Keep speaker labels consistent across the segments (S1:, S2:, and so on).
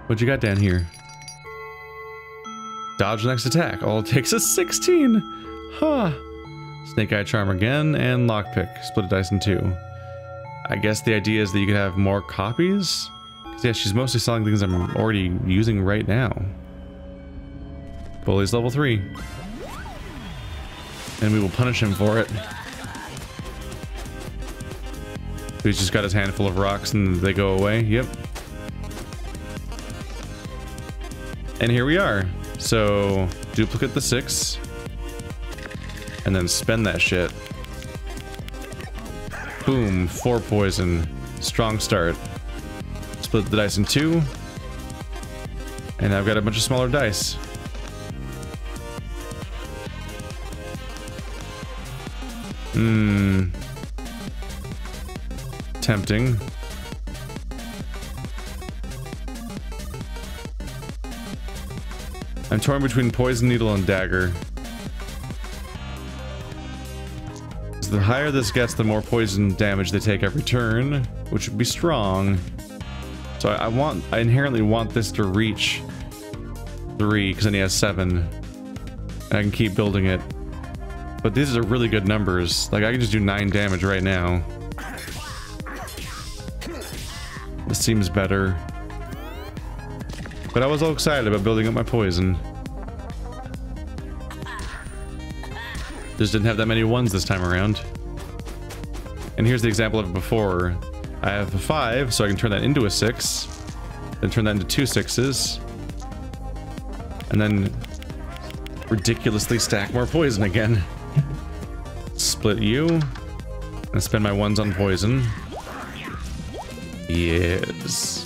S1: What you got down here? Dodge next attack. All it takes is 16. Huh. Snake Eye Charm again, and Lockpick. Split a dice in two. I guess the idea is that you could have more copies? Because yeah, she's mostly selling things I'm already using right now. Bully's level 3. And we will punish him for it. He's just got his handful of rocks and they go away. Yep. And here we are. So, duplicate the 6. And then spend that shit. Boom, 4 poison. Strong start. Split the dice in 2. And I've got a bunch of smaller dice. Tempting. I'm torn between Poison Needle and Dagger. So the higher this gets, the more poison damage they take every turn, which would be strong. So I inherently want this to reach 3, because then he has 7. And I can keep building it. But these are really good numbers. Like, I can just do 9 damage right now. This seems better. But I was all excited about building up my poison. Just didn't have that many 1s this time around. And here's the example of it before. I have a 5, so I can turn that into a 6. Then turn that into 2 6s. And then ridiculously stack more poison again. Split you. And spend my 1s on poison. Yes.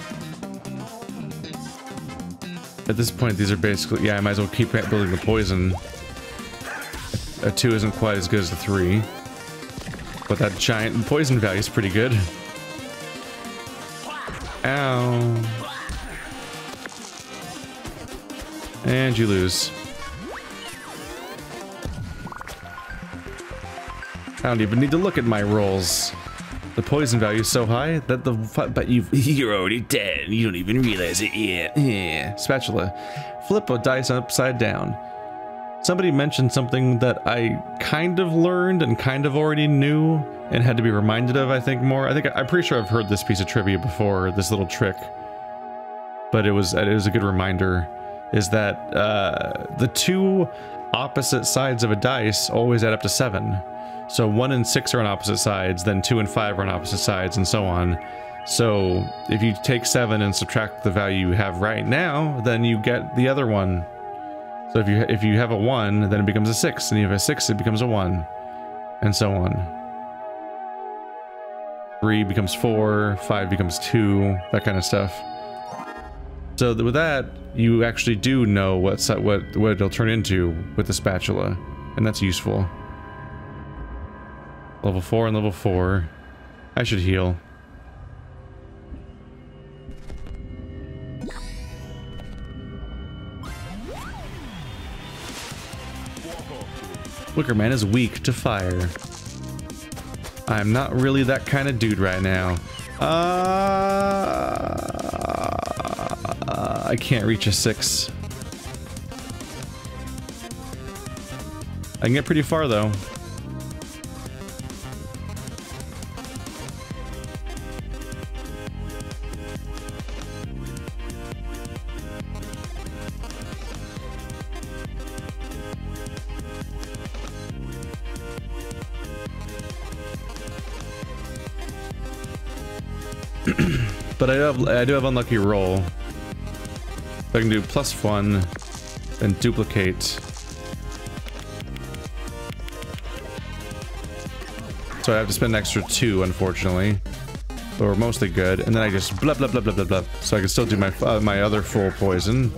S1: At this point, these are basically... Yeah, I might as well keep building the poison. A 2 isn't quite as good as a 3. But that giant poison value is pretty good. Ow. And you lose. I don't even need to look at my rolls. The poison value is so high that you're already dead. You don't even realize it yet. Yeah. Spatula. Flip a dice upside down. Somebody mentioned something that I kind of learned and kind of already knew and had to be reminded of, I think, more. I'm pretty sure I've heard this piece of trivia before, this little trick. But it was a good reminder, is that the 2 opposite sides of a dice always add up to 7. So 1 and 6 are on opposite sides, then 2 and 5 are on opposite sides, and so on. So if you take 7 and subtract the value you have right now, then you get the other one. So if you have a 1, then it becomes a 6, and if you have a 6, it becomes a 1, and so on. 3 becomes 4, 5 becomes 2, that kind of stuff. So with that, you actually do know what it'll turn into with the spatula, and that's useful. Level 4 and level 4. I should heal. Wickerman is weak to fire. I'm not really that kind of dude right now. I can't reach a 6. I can get pretty far though. But I do have unlucky roll. So I can do +1 and duplicate. So I have to spend an extra 2, unfortunately. But we're mostly good. And then I just blah blah blah blah blah blah. So I can still do my my other full poison,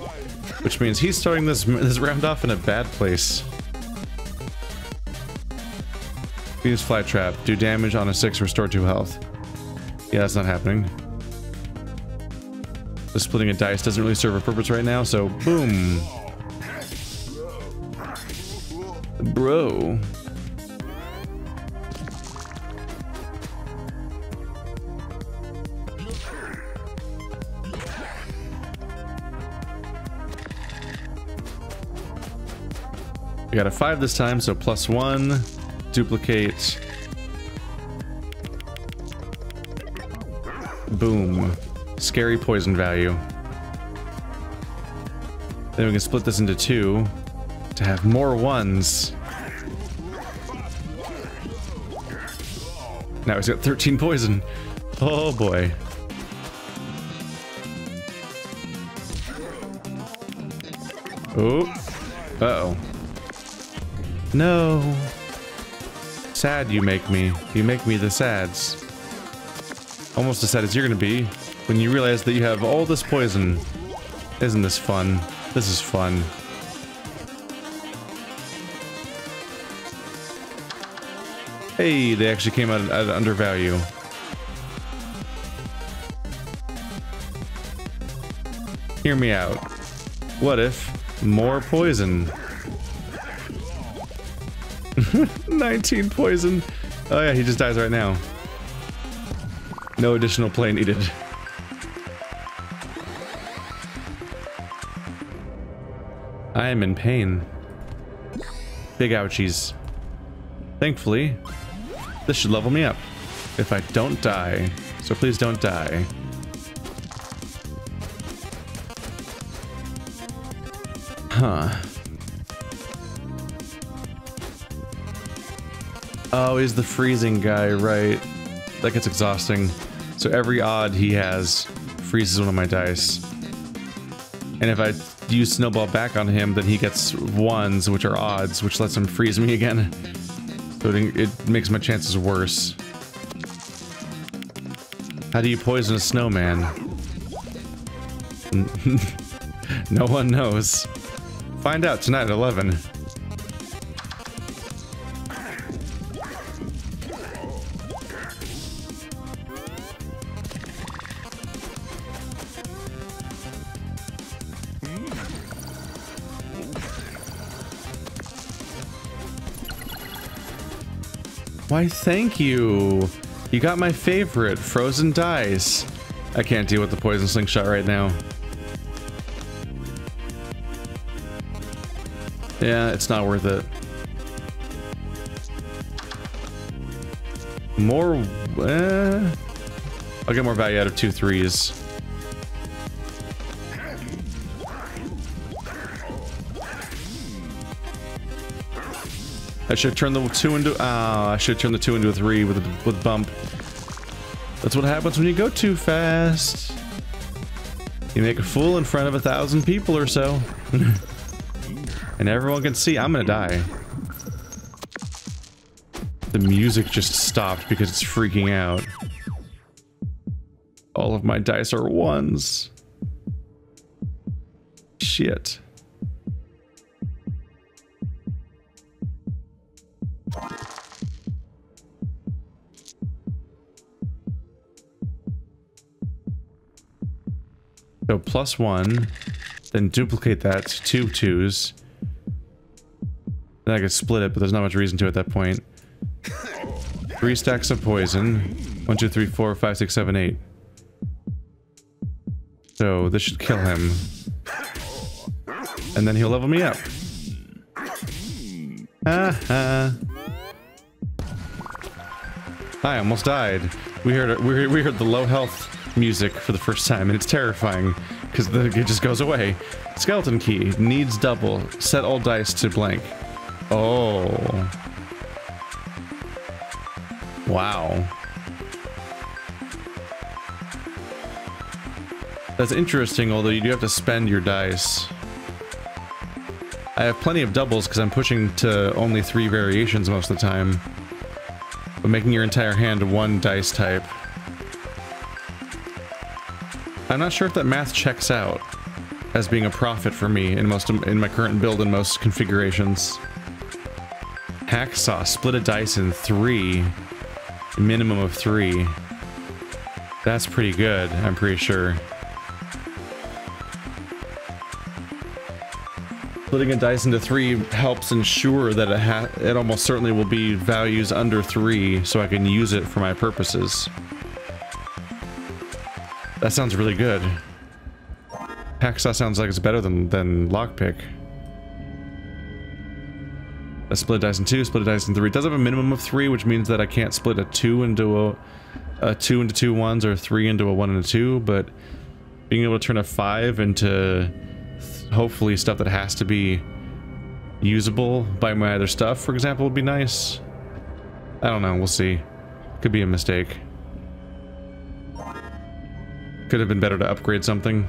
S1: which means he's starting this round off in a bad place. Venus Flytrap. Do damage on a 6, restore 2 health. Yeah, that's not happening. The splitting a dice doesn't really serve a purpose right now, so boom. Bro. We got a 5 this time, so +1. Duplicate. Boom. Scary poison value. Then we can split this into 2 to have more 1s. Now he's got 13 poison. Oh boy. Oh. Uh-oh. No. Sad you make me. You make me the sads. Almost as sad as you're gonna be when you realize that you have all this poison. Isn't this fun? This is fun. Hey, they actually came out at undervalue. Hear me out. What if more poison? 19 poison. Oh yeah, he just dies right now. No additional play needed. I am in pain. Big ouchies. Thankfully, this should level me up if I don't die. So please don't die. Huh. Oh, he's the freezing guy, right? That gets exhausting. So every odd he has freezes one of my dice. And if I use Snowball back on him, then he gets 1s, which are odds, which lets him freeze me again. So it makes my chances worse. How do you poison a snowman? No one knows. Find out tonight at 11. Why, thank you. You got my favorite, frozen dice. I can't deal with the poison slingshot right now. Yeah, it's not worth it. More, I'll get more value out of 2 3s. I should turn the 2 into, I should turn the 2 into a 3 with bump. That's what happens when you go too fast. You make a fool in front of 1,000 people or so. And everyone can see I'm gonna die. The music just stopped because it's freaking out. All of my dice are 1s. Shit. So +1, then duplicate that to 2 2s. Then I could split it, but there's not much reason to at that point. 3 stacks of poison. 1 2 3 4 5 6 7 8. So this should kill him. And then he'll level me up. I almost died. We heard the low health music for the first time, and it's terrifying because it just goes away. Skeleton key needs double. Set all dice to blank. Oh. Wow. That's interesting, although you do have to spend your dice. I have plenty of doubles because I'm pushing to only 3 variations most of the time. But making your entire hand 1 dice type. I'm not sure if that math checks out as being a profit for me in my current build in most configurations. Hacksaw, split a dice in 3. Minimum of 3. That's pretty good, I'm pretty sure. Splitting a dice into 3 helps ensure that it almost certainly will be values under 3, so I can use it for my purposes. That sounds really good. Hacksaw sounds like it's better than lockpick. a split dice in 2, split a dice in 3. It does have a minimum of 3, which means that I can't split a 2 into a 2 into 2 ones or a 3 into a 1 and a 2, but being able to turn a 5 into hopefully stuff that has to be usable by my other stuff, for example, would be nice. I don't know, we'll see. Could be a mistake. Could have been better to upgrade something.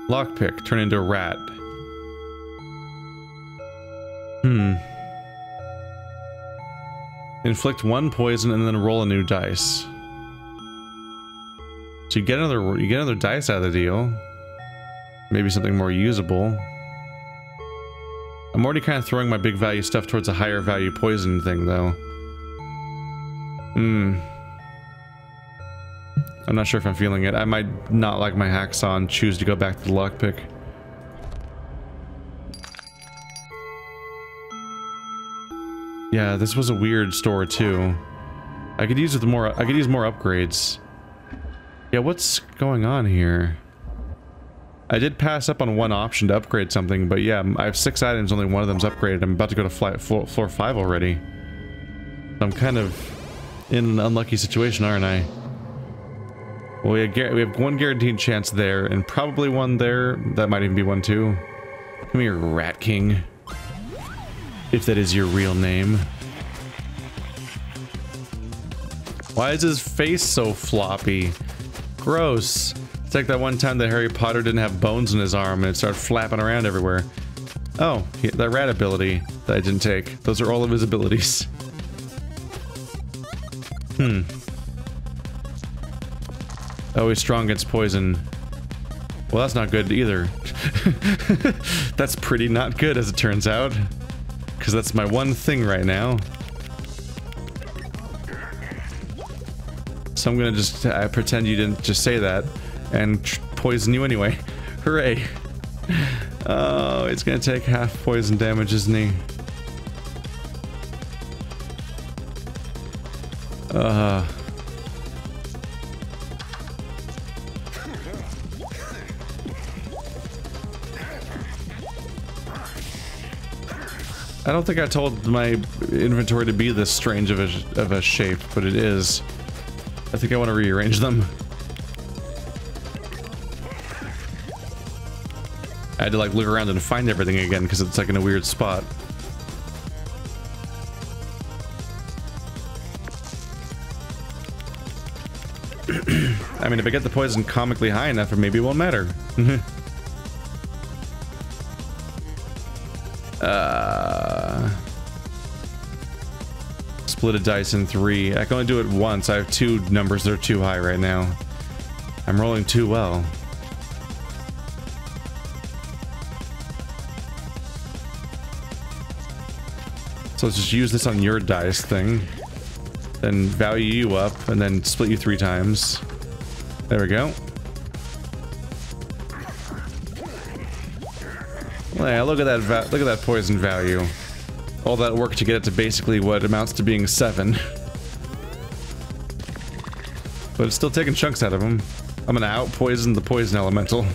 S1: Lockpick, turn into a rat. Inflict 1 poison and then roll a new dice. So you get another dice out of the deal. Maybe something more usable. I'm already kind of throwing my big value stuff towards a higher value poison thing, though. I'm not sure if I'm feeling it. I might not like my Hexagon, choose to go back to the lockpick. Yeah, this was a weird store too. I could use more upgrades. Yeah, what's going on here? I did pass up on one option to upgrade something, but yeah, I have 6 items, only one of them's upgraded. I'm about to go to floor 5 already. I'm kind of in an unlucky situation, aren't I? Well, we have 1 guaranteed chance there, and probably 1 there. That might even be 1 too. Come here, Rat King. If that is your real name. Why is his face so floppy? Gross. It's like that one time that Harry Potter didn't have bones in his arm and it started flapping around everywhere. Oh, that rat ability that I didn't take. Those are all of his abilities. Oh, he's strong against poison. Well, that's not good either. That's pretty not good, as it turns out. Because that's my one thing right now. So I'm gonna just pretend you didn't just say that and poison you anyway. Hooray. Oh, it's gonna take half poison damage, isn't he? I don't think I told my inventory to be this strange of a shape, but it is. I think I want to rearrange them. I had to like look around and find everything again because it's like in a weird spot. I mean, if I get the poison comically high enough, maybe it won't matter. Split a dice in 3. I can only do it once. I have 2 numbers that are too high right now. I'm rolling too well. So let's just use this on your dice thing. Then value you up, and then split you 3 times. There we go. Yeah, look at that poison value. All that work to get it to basically what amounts to being 7. But it's still taking chunks out of him. I'm gonna out-poison the poison elemental.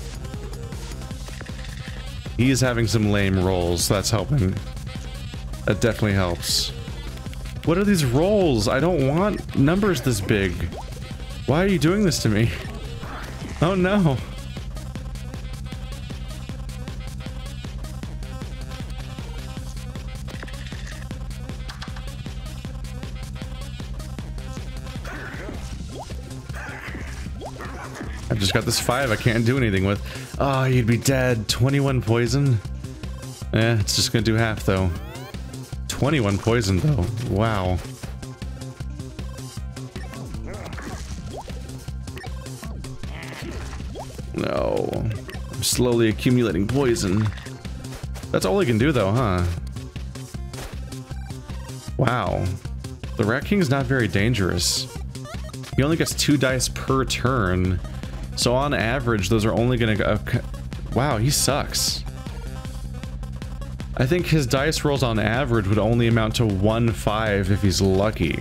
S1: He is having some lame rolls, that's helping. That definitely helps. What are these rolls? I don't want numbers this big. Why are you doing this to me? Oh no. I've just got this 5 I can't do anything with. Oh, you'd be dead. 21 poison? Eh, it's just gonna do half though. 21 poison though. Wow. No. I'm slowly accumulating poison. That's all he can do though, huh? Wow. The Rat King's not very dangerous. He only gets 2 dice per turn. So on average, those are only gonna go... Wow, he sucks. I think his dice rolls on average would only amount to 1/5 if he's lucky.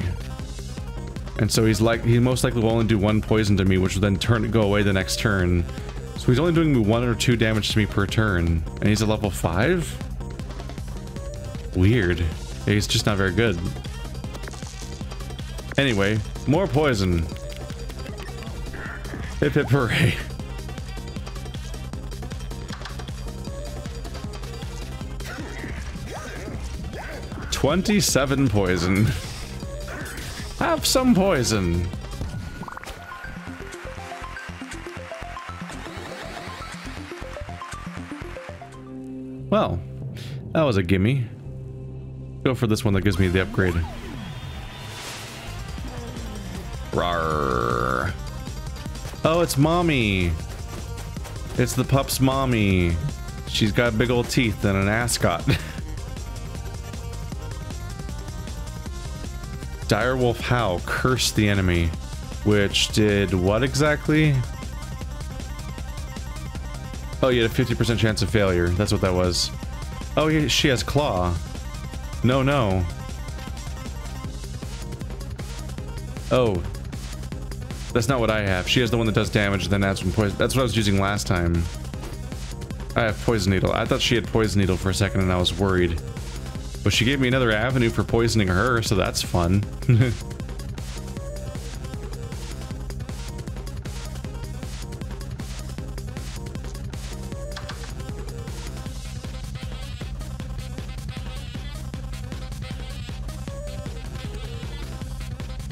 S1: And so he most likely will only do 1 poison to me, which will then go away the next turn. So So he's only doing me 1 or 2 damage to me per turn, and he's a level 5? Weird. Yeah, he's just not very good. Anyway, more poison. Hip hip hooray. $27 poison. Have some poison. Well, that was a gimme. Go for this one that gives me the upgrade. Rawr. Oh, it's mommy. It's the pup's mommy. She's got big old teeth and an ascot. Direwolf Howl, curse the enemy. Which did what exactly? Oh, you had a 50% chance of failure. That's what that was. Oh, yeah, she has claw. No, no. Oh. That's not what I have. She has the one that does damage, then adds some poison. That's what I was using last time. I have Poison Needle. I thought she had Poison Needle for a second and I was worried. But she gave me another avenue for poisoning her, so that's fun.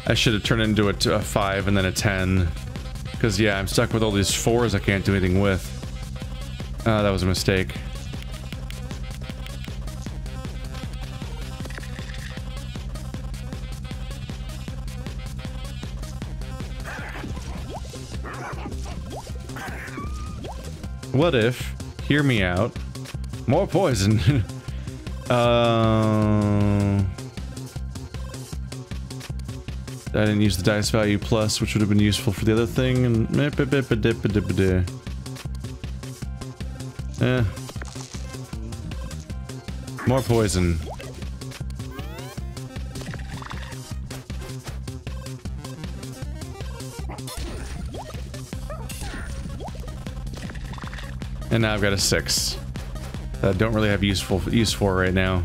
S1: I should have turned it into a 5 and then a 10. Because, yeah, I'm stuck with all these 4s I can't do anything with. That was a mistake. What if, hear me out, more poison. I didn't use the dice value plus, which would have been useful for the other thing, and more poison. And now I've got a 6 that I don't really have use for right now.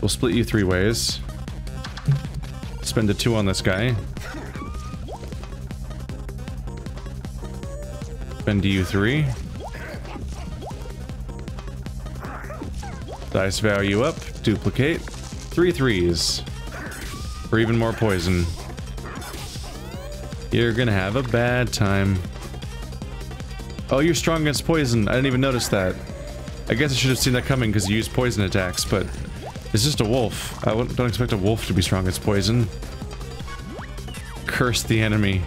S1: We'll split you 3 ways. Spend a 2 on this guy. Spend you 3. Dice value up. Duplicate. 3 3s. For even more poison. You're gonna have a bad time. Oh, you're strong against poison. I didn't even notice that. I guess I should have seen that coming because you use poison attacks, but it's just a wolf. I don't expect a wolf to be strong against poison. Curse the enemy.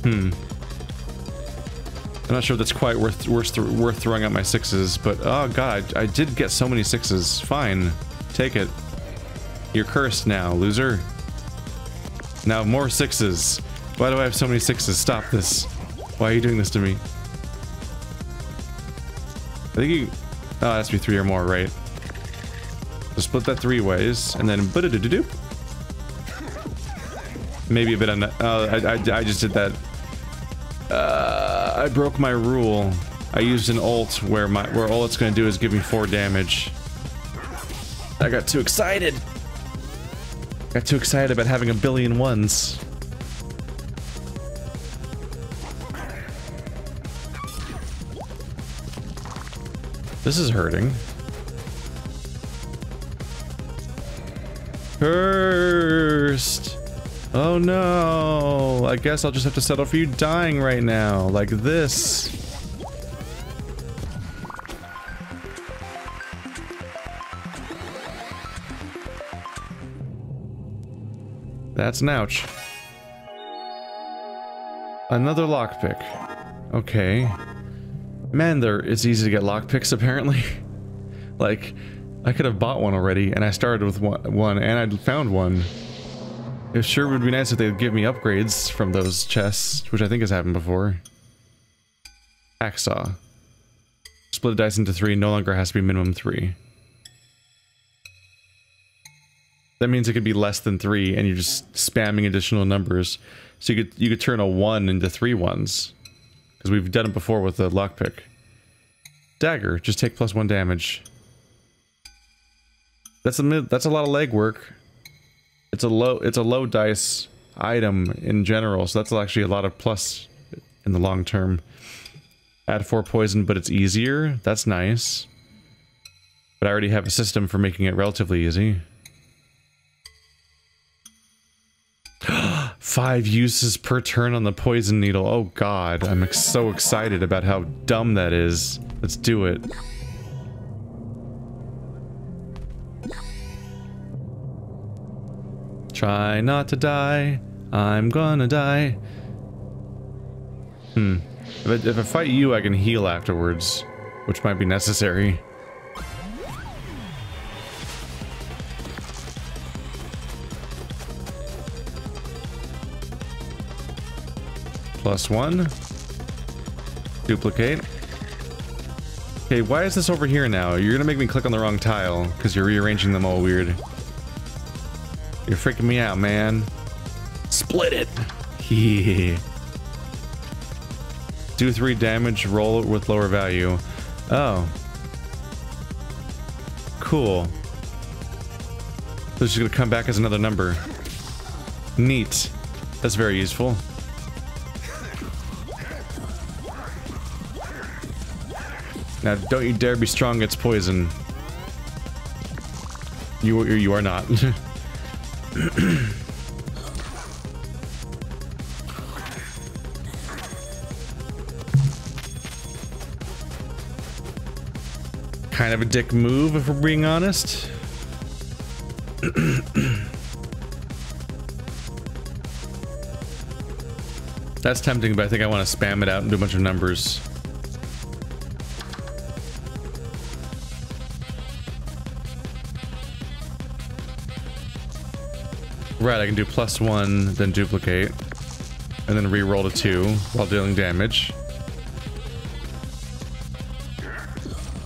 S1: I'm not sure if that's quite worth throwing out my 6s, but oh god, I did get so many 6s. Fine. Take it. You're cursed now, loser. Now more 6s. Why do I have so many 6s? Stop this. Why are you doing this to me? I think you... Oh, it has to be 3 or more, right? So split that 3 ways, and then... Maybe a bit on that... I just did that. I broke my rule. I used an ult where all it's gonna do is give me 4 damage. I got too excited! Got too excited about having a billion 1s. This is hurting. Cursed! Oh no! I guess I'll just have to settle for you dying right now, like this. That's an ouch. Another lockpick. Okay. Man, it's easy to get lockpicks apparently. Like, I could have bought one already, and I started with one, and I found one. It sure would be nice if they'd give me upgrades from those chests, which I think has happened before. Hacksaw. Split a dice into 3, no longer has to be minimum 3. That means it could be less than 3, and you're just spamming additional numbers. So you could turn a 1 into 3 ones. Because we've done it before with the lockpick. Dagger, just take +1 damage. That's a lot of legwork. It's a low dice item in general, so that's actually a lot of plus in the long term. Add 4 poison, but it's easier. That's nice. But I already have a system for making it relatively easy. 5 uses per turn on the poison needle. Oh god, I'm so excited about how dumb that is. Let's do it. Try not to die. I'm gonna die. If I fight you, I can heal afterwards, which might be necessary. +1. Duplicate. Okay, why is this over here now? You're gonna make me click on the wrong tile, because you're rearranging them all weird. You're freaking me out, man. Split it! Yeah. Do 3 damage, roll it with lower value. Oh. Cool. So it's just gonna come back as another number. Neat. That's very useful. Now, don't you dare be strong against poison. You are not. Kind of a dick move, if we're being honest. That's tempting, but I think I want to spam it out and do a bunch of numbers. Right, I can do +1, then duplicate, and then re-roll to 2 while dealing damage.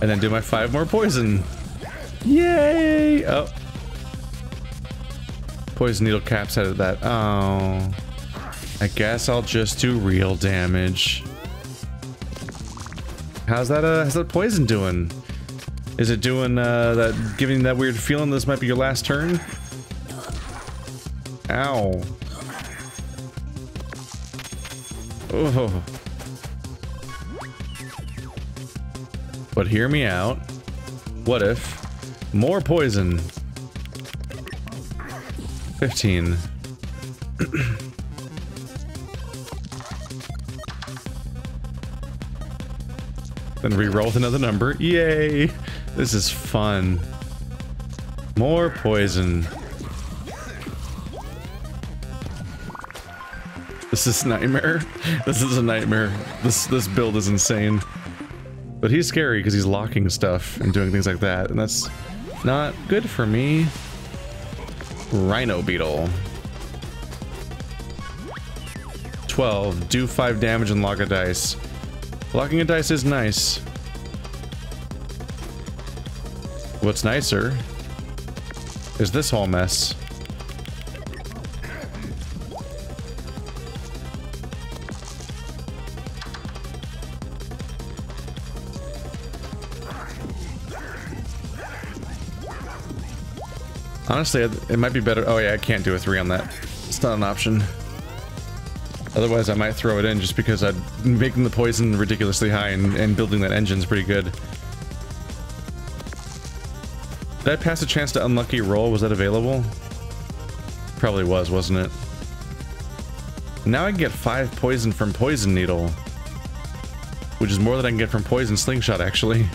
S1: And then do my 5 more poison. Yay! Oh. Poison needle caps out of that. Oh. I guess I'll just do real damage. How's that poison doing? Is it doing, giving that weird feeling this might be your last turn? Ow. Oh. But hear me out. What if more poison? 15. Then re-roll with another number. Yay! This is fun. More poison. This is nightmare. This is a nightmare. This build is insane. But he's scary because he's locking stuff and doing things like that, and that's not good for me. Rhino Beetle. 12. Do 5 damage and lock a dice. Locking a dice is nice. What's nicer is this whole mess. Honestly, it might be better. Oh yeah, I can't do a 3 on that. It's not an option. Otherwise, I might throw it in just because I'd making the poison ridiculously high and building that engine's pretty good. Did I pass a chance to unlucky roll? Was that available? Probably was, wasn't it? Now I can get 5 poison from Poison Needle, which is more than I can get from Poison Slingshot, actually.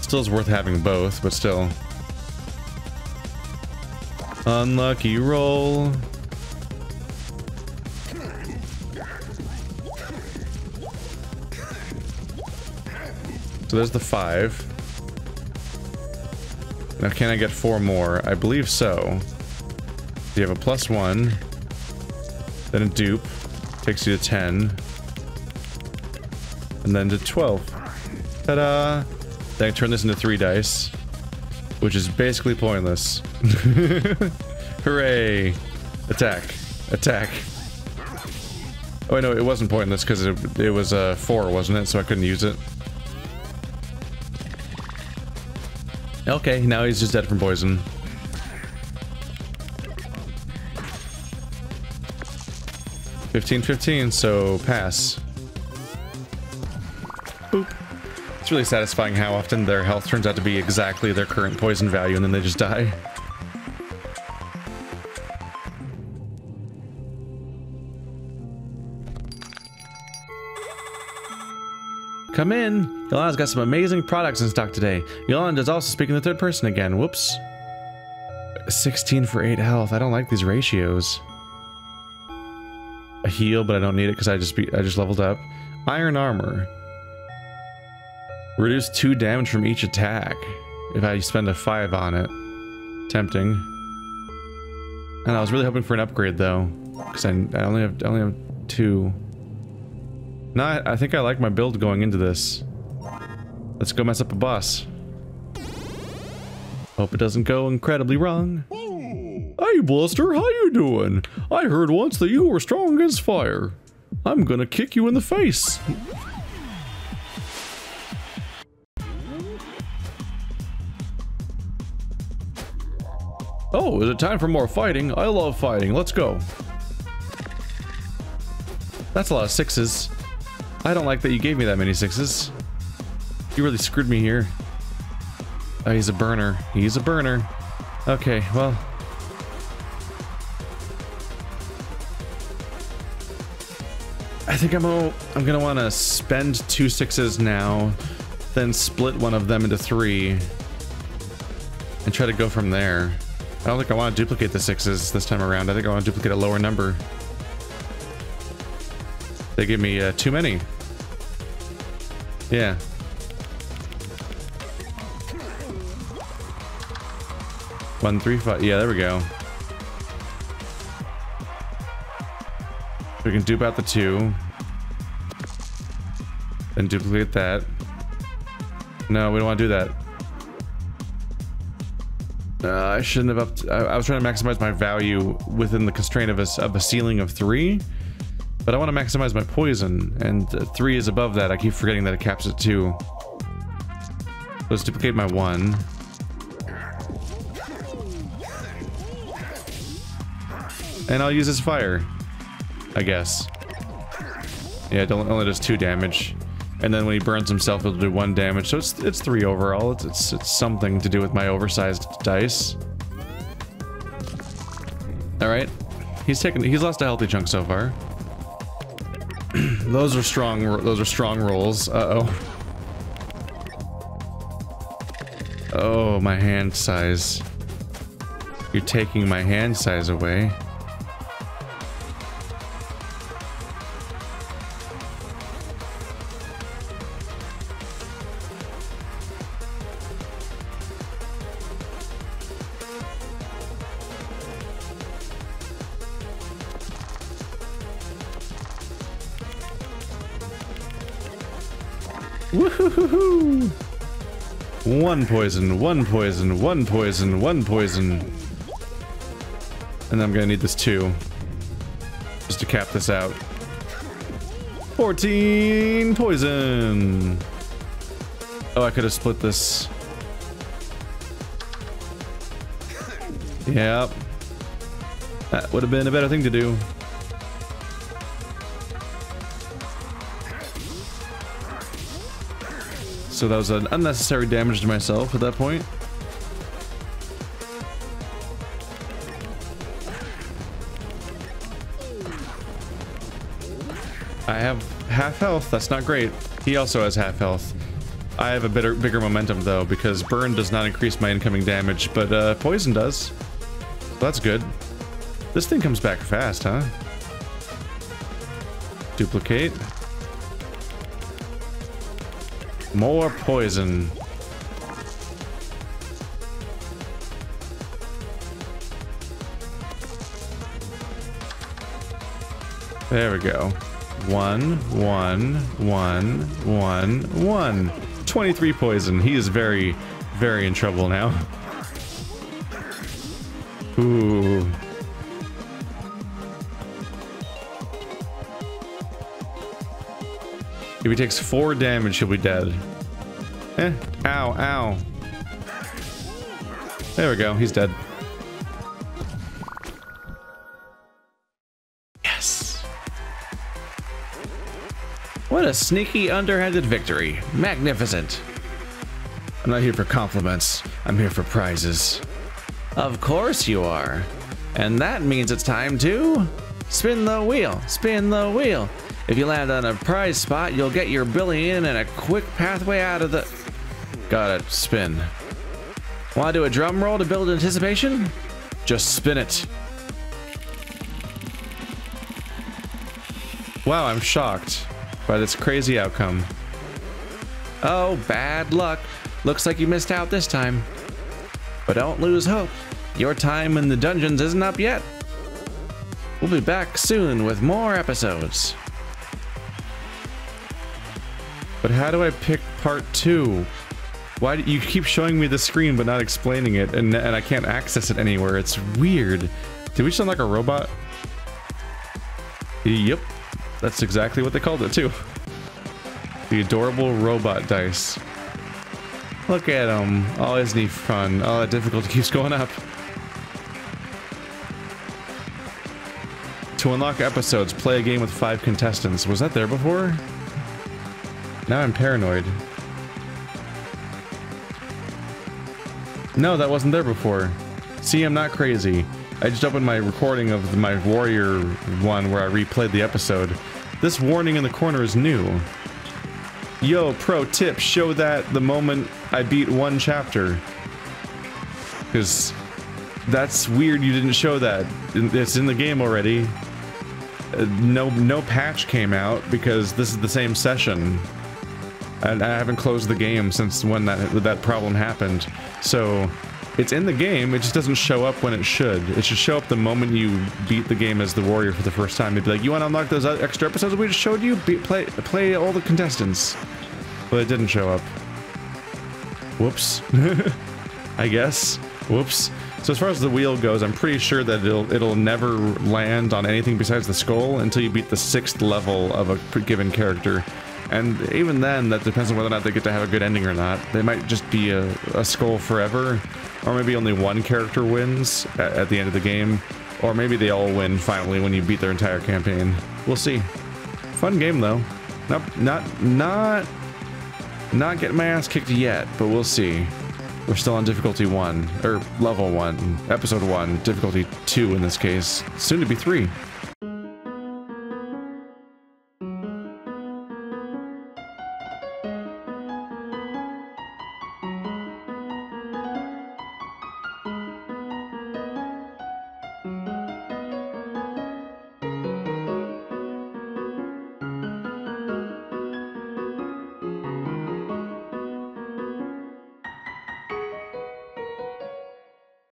S1: Still is worth having both, but still. Unlucky roll. So there's the 5. Now can I get 4 more? I believe so. You have a +1. Then a dupe. Takes you to 10. And then to 12. Ta-da! Then I turn this into 3 dice. which is basically pointless. Hooray! Attack. Attack. Oh, wait, no, it wasn't pointless because it was 4, wasn't it? So I couldn't use it. Okay, now he's just dead from poison. $15-15, so pass. Boop. It's really satisfying how often their health turns out to be exactly their current poison value and then they just die. Come in! Yolanda's got some amazing products in stock today. Yolanda's also speaking in the third person again. Whoops. 16 for 8 health. I don't like these ratios. A heal, but I don't need it because I just leveled up. Iron armor. Reduce 2 damage from each attack if I spend a 5 on it. Tempting. And I was really hoping for an upgrade though, because I only have 2. No, I think I like my build going into this. Let's go mess up a boss. Hope it doesn't go incredibly wrong. Hey Bluster, how you doing? I heard once that you were strong against fire. I'm gonna kick you in the face. Oh, is it time for more fighting? I love fighting. Let's go. That's a lot of 6s. I don't like that you gave me that many 6s. You really screwed me here. Oh, he's a burner. He's a burner. Okay, well. I think I'm gonna want to spend 2 6s now, then split one of them into 3, and try to go from there. I don't think I want to duplicate the 6s this time around. I think I want to duplicate a lower number. They give me too many. Yeah. One, 3, 5. Yeah, there we go. We can dupe out the 2. Then duplicate that. No, we don't want to do that. I shouldn't have upped. I was trying to maximize my value within the constraint of a ceiling of 3. But I want to maximize my poison, and 3 is above that. I keep forgetting that it caps at 2. Let's duplicate my 1. And I'll use this fire, I guess. Yeah, it only does 2 damage. And then when he burns himself, it'll do 1 damage. So it's 3 overall. It's something to do with my oversized dice. Alright. He's lost a healthy chunk so far. Those are strong rolls. Uh-oh. Oh, my hand size. You're taking my hand size away. Woohoo! 1 poison, 1 poison, 1 poison, 1 poison. And then I'm gonna need this 2. Just to cap this out. 14 poison! Oh, I could have split this. Yep. That would have been a better thing to do. So that was an unnecessary damage to myself at that point. I have half health. That's not great. He also has half health. I have a bigger momentum though, because burn does not increase my incoming damage, but poison does. So that's good. This thing comes back fast, huh? Duplicate. More poison. There we go. 1, 1, 1, 1, 1. 23 poison. He is very, very in trouble now. Ooh. If he takes 4 damage, he'll be dead. Eh, ow, ow. There we go, he's dead. Yes. What a sneaky, underhanded victory. Magnificent. I'm not here for compliments. I'm here for prizes. Of course you are. And that means it's time to spin the wheel. Spin the wheel. If you land on a prize spot, you'll get your billy in and a quick pathway out of the... Got it. Spin. Want to do a drum roll to build anticipation? Just spin it. Wow, I'm shocked by this crazy outcome. Oh, bad luck. Looks like you missed out this time. But don't lose hope. Your time in the dungeons isn't up yet. We'll be back soon with more episodes. But how do I pick part 2? Why do you keep showing me the screen but not explaining it, and I can't access it anywhere? It's weird. Did we sound like a robot? Yep. That's exactly what they called it too. The adorable robot dice. Look at him. Oh, isn't he fun? Oh, that difficulty keeps going up. To unlock episodes, play a game with 5 contestants. Was that there before? Now I'm paranoid. No, that wasn't there before. See, I'm not crazy. I just opened my recording of my warrior one where I replayed the episode. This warning in the corner is new. Yo, pro tip, show that the moment I beat 1 chapter. Because that's weird you didn't show that. It's in the game already. No patch came out because this is the same session. And I haven't closed the game since when that problem happened. So it's in the game, it just doesn't show up when it should. It should show up the moment you beat the game as the warrior for the first time. It'd be like, you want to unlock those extra episodes we just showed you? Play all the contestants. But it didn't show up. Whoops. I guess. Whoops. So as far as the wheel goes, I'm pretty sure that it'll never land on anything besides the skull until you beat the 6th level of a given character. And even then, that depends on whether or not they get to have a good ending or not. They might just be a skull forever, or maybe only one character wins at the end of the game, or maybe they all win finally when you beat their entire campaign. We'll see. Fun game though. Not getting my ass kicked yet, but we'll see. We're still on difficulty 1, or level 1, episode 1, difficulty 2 in this case. Soon to be 3.